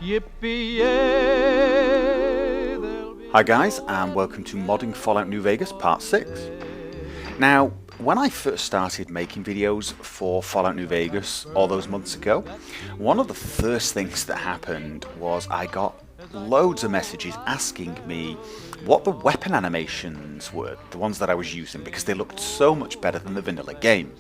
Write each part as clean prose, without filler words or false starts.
Yippee-yay, Hi guys, and welcome to Modding Fallout New Vegas Part 6. Now, when I first started making videos for Fallout New Vegas all those months ago, one of the first things that happened was I got loads of messages asking me what the weapon animations were, the ones that I was using, because they looked so much better than the vanilla game.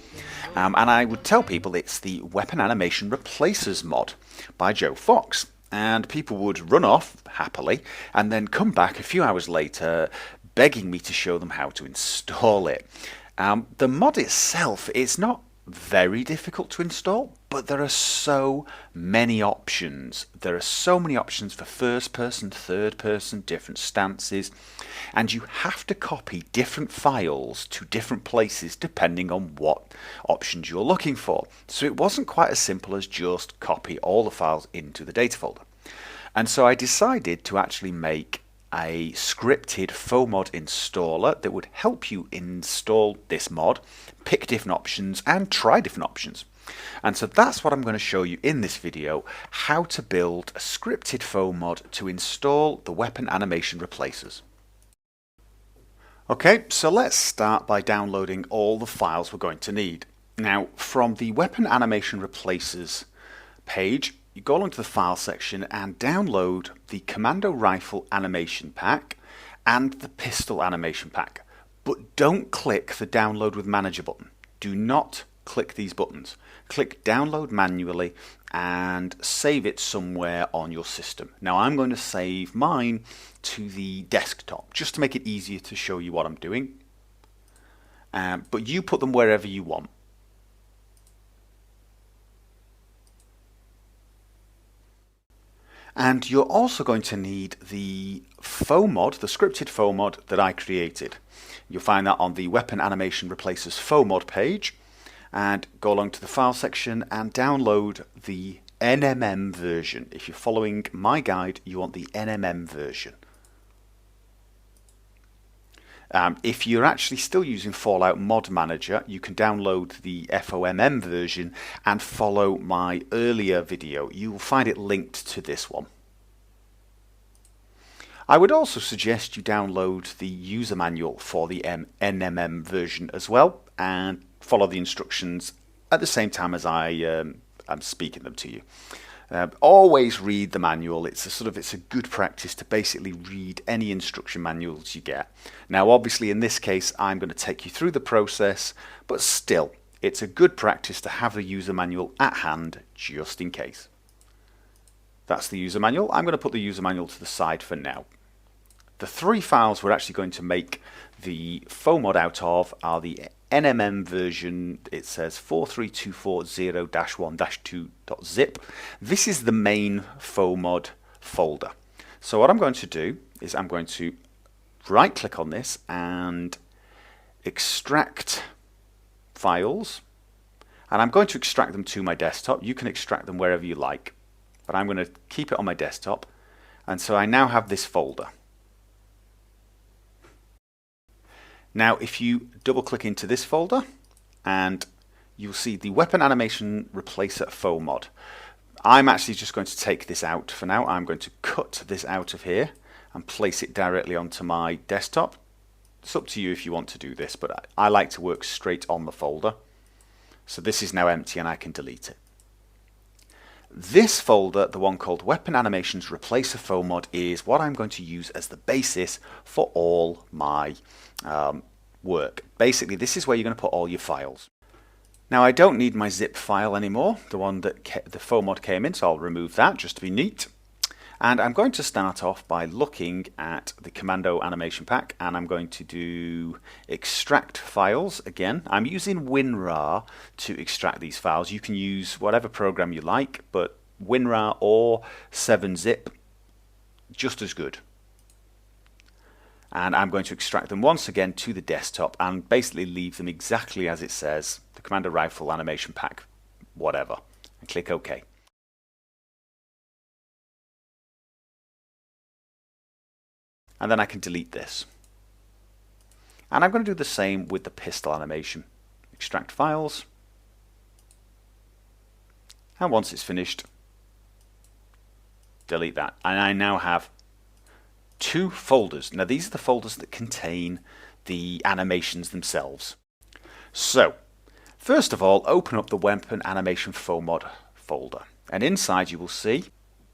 And I would tell people it's the Weapon Animation Replacers mod by Joe Fox. And people would run off happily and then come back a few hours later begging me to show them how to install it. The mod itself is not very difficult to install, but there are so many options. There are so many options for first person, third person, different stances, and you have to copy different files to different places depending on what options you're looking for. So it wasn't quite as simple as just copy all the files into the data folder. And so I decided to actually make a scripted faux mod installer that would help you install this mod, pick different options and try different options. And so that's what I'm going to show you in this video, how to build a scripted faux mod to install the weapon animation replacers. Okay, so let's start by downloading all the files we're going to need. Now, from the weapon animation replacers page, you go along to the file section and download the Commando Rifle Animation Pack and the Pistol Animation Pack. But don't click the Download with Manager button. Do not click these buttons. Click Download manually and save it somewhere on your system. Now I'm going to save mine to the desktop just to make it easier to show you what I'm doing. But you put them wherever you want. And you're also going to need the faux mod, the scripted faux mod that I created. You'll find that on the Weapon Animation Replacers faux mod page. And go along to the file section and download the NMM version. If you're following my guide, you want the NMM version. If you're actually still using Fallout Mod Manager, you can download the FOMM version and follow my earlier video. You will find it linked to this one. I would also suggest you download the user manual for the NMM version as well and follow the instructions at the same time as I'm speaking them to you. Always read the manual. It's a good practice to basically read any instruction manuals you get. Now obviously in this case I'm going to take you through the process, but still it's a good practice to have the user manual at hand just in case. That's the user manual. I'm going to put the user manual to the side for now. The three files we're actually going to make the faux mod out of are the NMM version. It says 43240-1-2.zip. This is the main faux mod folder. So what I'm going to do is I'm going to right click on this and extract files, and I'm going to extract them to my desktop. You can extract them wherever you like, but I'm going to keep it on my desktop, and so I now have this folder. Now if you double click into this folder and you'll see the Weapon Animation Replacer Faux Mod. I'm actually just going to take this out for now. I'm going to cut this out of here and place it directly onto my desktop. It's up to you if you want to do this, but I like to work straight on the folder. So this is now empty and I can delete it. This folder, the one called Weapon Animations Replacer Faux Mod, is what I'm going to use as the basis for all my work. Basically, this is where you're going to put all your files. Now, I don't need my zip file anymore, the one that the faux mod came in, so I'll remove that just to be neat. And I'm going to start off by looking at the Commando Animation Pack, and I'm going to do extract files again. I'm using WinRAR to extract these files. You can use whatever program you like, but WinRAR or 7-zip, just as good. And I'm going to extract them once again to the desktop and basically leave them exactly as it says, the Commando Rifle Animation Pack, whatever, and click OK. And then I can delete this. And I'm going to do the same with the pistol animation. Extract files. And once it's finished, delete that. And I now have 2 folders. Now these are the folders that contain the animations themselves. So, first of all, open up the Weapon Animation FOMod folder. And inside you will see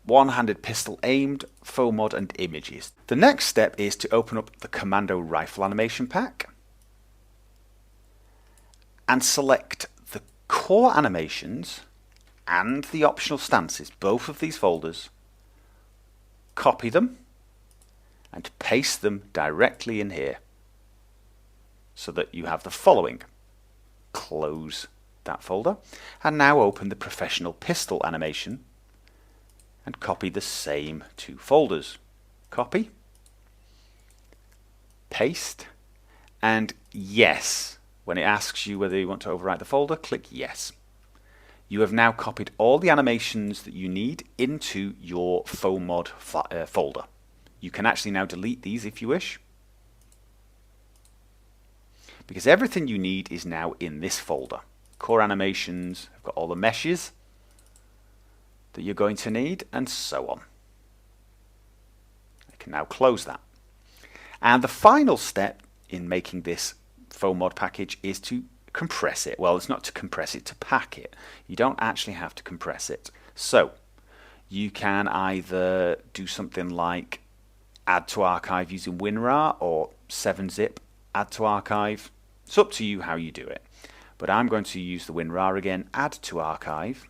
one-handed pistol aimed, FOMod and images. The next step is to open up the Commando Rifle Animation Pack and select the core animations and the optional stances, both of these folders, copy them and paste them directly in here so that you have the following. Close that folder and now open the Professional Pistol Animation and copy the same 2 folders. Copy, paste, and yes. When it asks you whether you want to overwrite the folder, click yes. You have now copied all the animations that you need into your FOMod folder. You can actually now delete these if you wish, because everything you need is now in this folder. Core animations, I've got all the meshes that you're going to need, and so on. I can now close that. And the final step in making this FOMod package is to compress it. Well, it's not to compress it, to pack it. You don't actually have to compress it. So you can either do something like add to archive using WinRAR or 7-zip add to archive. It's up to you how you do it. But I'm going to use the WinRAR again, add to archive.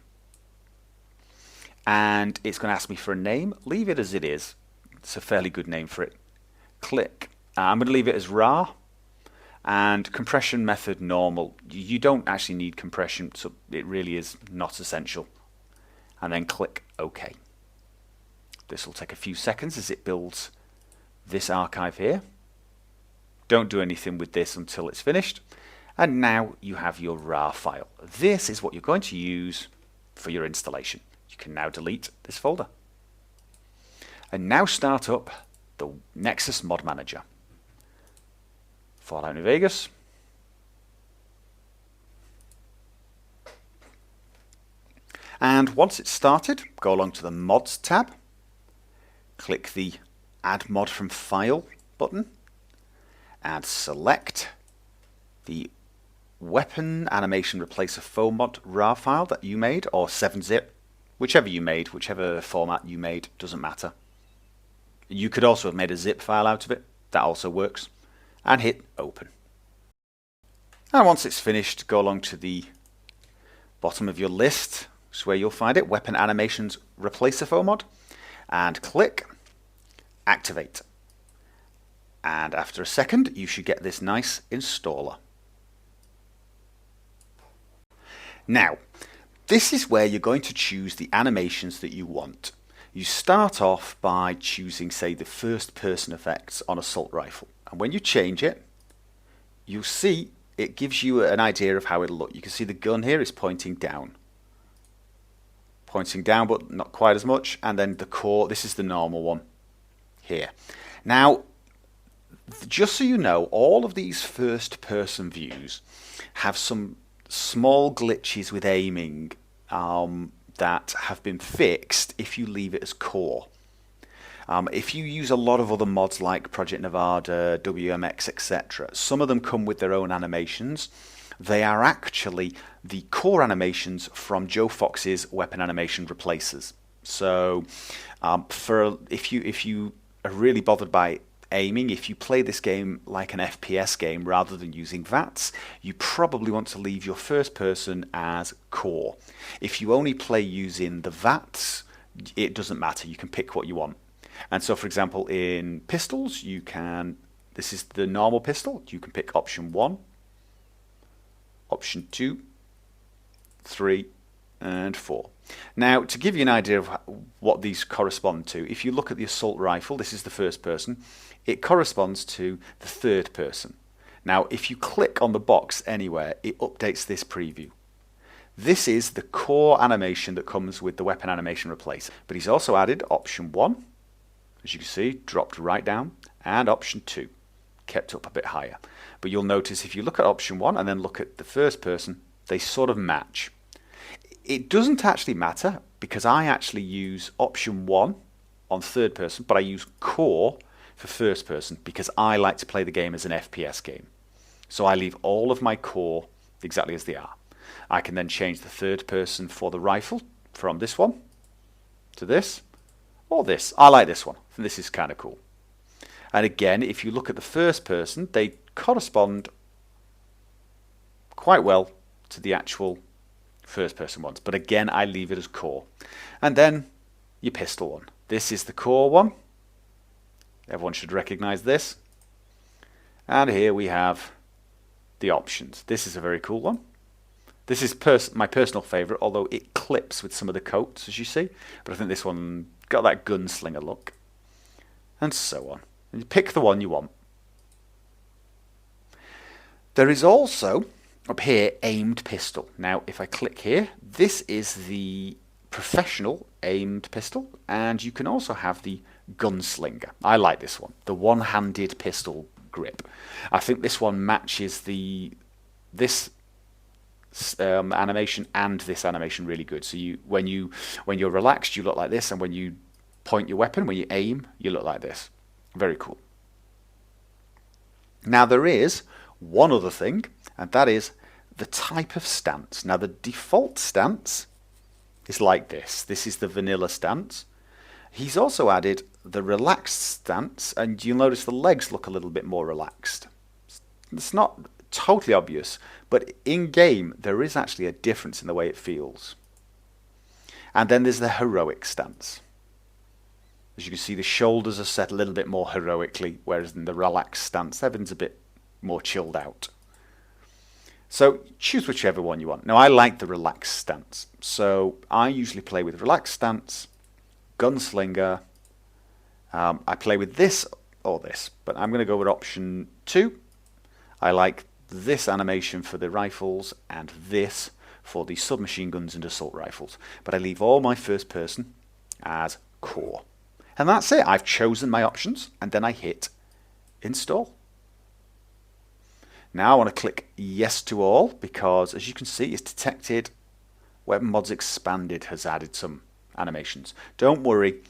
And it's going to ask me for a name. Leave it as it is. It's a fairly good name for it. Click. I'm going to leave it as RAR. And compression method normal. You don't actually need compression, so it really is not essential. And then click OK. This will take a few seconds as it builds this archive here. Don't do anything with this until it's finished. And now you have your RAR file. This is what you're going to use for your installation. You can now delete this folder. And now start up the Nexus Mod Manager. Fallout New Vegas. And once it's started, go along to the Mods tab, click the Add Mod from File button, and select the Weapon Animation Replacer FOMod RAR file that you made, or 7-zip, whichever you made, whichever format you made, doesn't matter. You could also have made a zip file out of it, that also works. And hit open. And once it's finished, go along to the bottom of your list, which is where you'll find it, Weapon Animations Replacer FOMod, and click Activate. And after a second, you should get this nice installer. Now, this is where you're going to choose the animations that you want. You start off by choosing, say, the first person effects on assault rifle. And when you change it, you'll see it gives you an idea of how it'll look. You can see the gun here is pointing down. Pointing down, but not quite as much. And then the core, this is the normal one here. Now, just so you know, all of these first person views have some small glitches with aiming that have been fixed if you leave it as core. If you use a lot of other mods like Project Nevada, WMX, etc., some of them come with their own animations. They are actually the core animations from Joe Fox's Weapon Animation Replacers. So if you are really bothered by aiming, if you play this game like an FPS game rather than using VATS, you probably want to leave your first person as core. If you only play using the VATS, it doesn't matter. You can pick what you want. And so, for example, in pistols, you can, this is the normal pistol, you can pick option 1, option 2, 3, and 4. Now, to give you an idea of what these correspond to, if you look at the assault rifle, this is the first person, it corresponds to the third person. Now, if you click on the box anywhere, it updates this preview. This is the core animation that comes with the Weapon Animation Replacer. But he's also added option 1, as you can see, dropped right down, and option 2, kept up a bit higher. But you'll notice if you look at option 1 and then look at the first person, they sort of match. It doesn't actually matter because I actually use option 1 on third person, but I use core for first person because I like to play the game as an FPS game. So I leave all of my core exactly as they are. I can then change the third person for the rifle from this one to this or this. I like this one. I think this is kind of cool. And again, if you look at the first person, they correspond quite well to the actual first person ones. But again, I leave it as core. And then your pistol one. This is the core one. Everyone should recognize this. And here we have the options. This is a very cool one. This is my personal favorite, although it clips with some of the coats, as you see. But I think this one got that gunslinger look. And so on. And you pick the one you want. There is also, up here, aimed pistol. Now, if I click here, this is the professional aimed pistol. And you can also have the gunslinger. I like this one. The one-handed pistol grip. I think this one matches this animation and this animation really good. So when you're relaxed, you look like this, and when you point your weapon, when you aim, you look like this. Very cool. Now there is one other thing, and that is the type of stance. Now the default stance is like this. This is the vanilla stance. He's also added the relaxed stance, and you'll notice the legs look a little bit more relaxed. It's not totally obvious, but in game there is actually a difference in the way it feels. And then there's the heroic stance. As you can see, the shoulders are set a little bit more heroically, whereas in the relaxed stance everything's a bit more chilled out. So choose whichever one you want. Now I like the relaxed stance, so I usually play with relaxed stance, gunslinger. I play with this or this, but I'm going to go with option 2. I like this animation for the rifles and this for the submachine guns and assault rifles. But I leave all my first person as core. And that's it. I've chosen my options and then I hit install. Now I want to click yes to all because, as you can see, it's detected Weapon Mods Expanded has added some animations. Don't worry.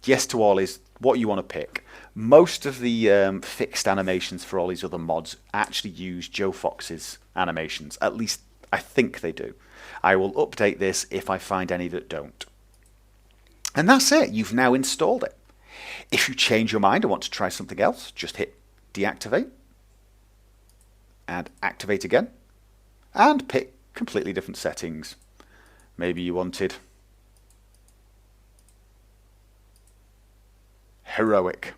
Yes to all is what you want to pick. Most of the fixed animations for all these other mods actually use Joe Fox's animations. At least I think they do. I will update this if I find any that don't. And that's it. You've now installed it. If you change your mind and want to try something else, just hit deactivate and activate again and pick completely different settings. Maybe you wanted heroic,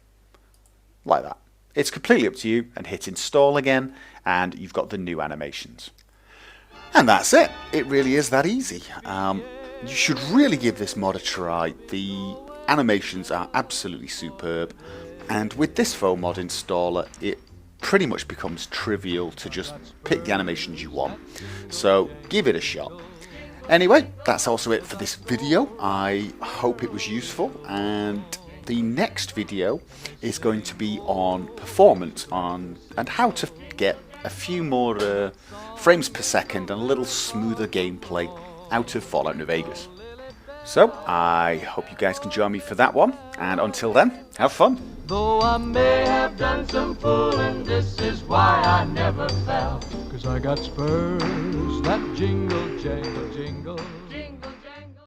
like that. It's completely up to you, and hit install again and you've got the new animations. And that's it. It really is that easy. You should really give this mod a try. The animations are absolutely superb, and with this foam mod installer it pretty much becomes trivial to just pick the animations you want. So give it a shot. Anyway, that's also it for this video. I hope it was useful, and the next video is going to be on performance and how to get a few more frames per second and a little smoother gameplay out of Fallout New Vegas. So I hope you guys can join me for that one, and until then, have fun. Though I may have done some fooling, this is why I never fell. 'Cause I got spurs that jingle, jangle, jingle.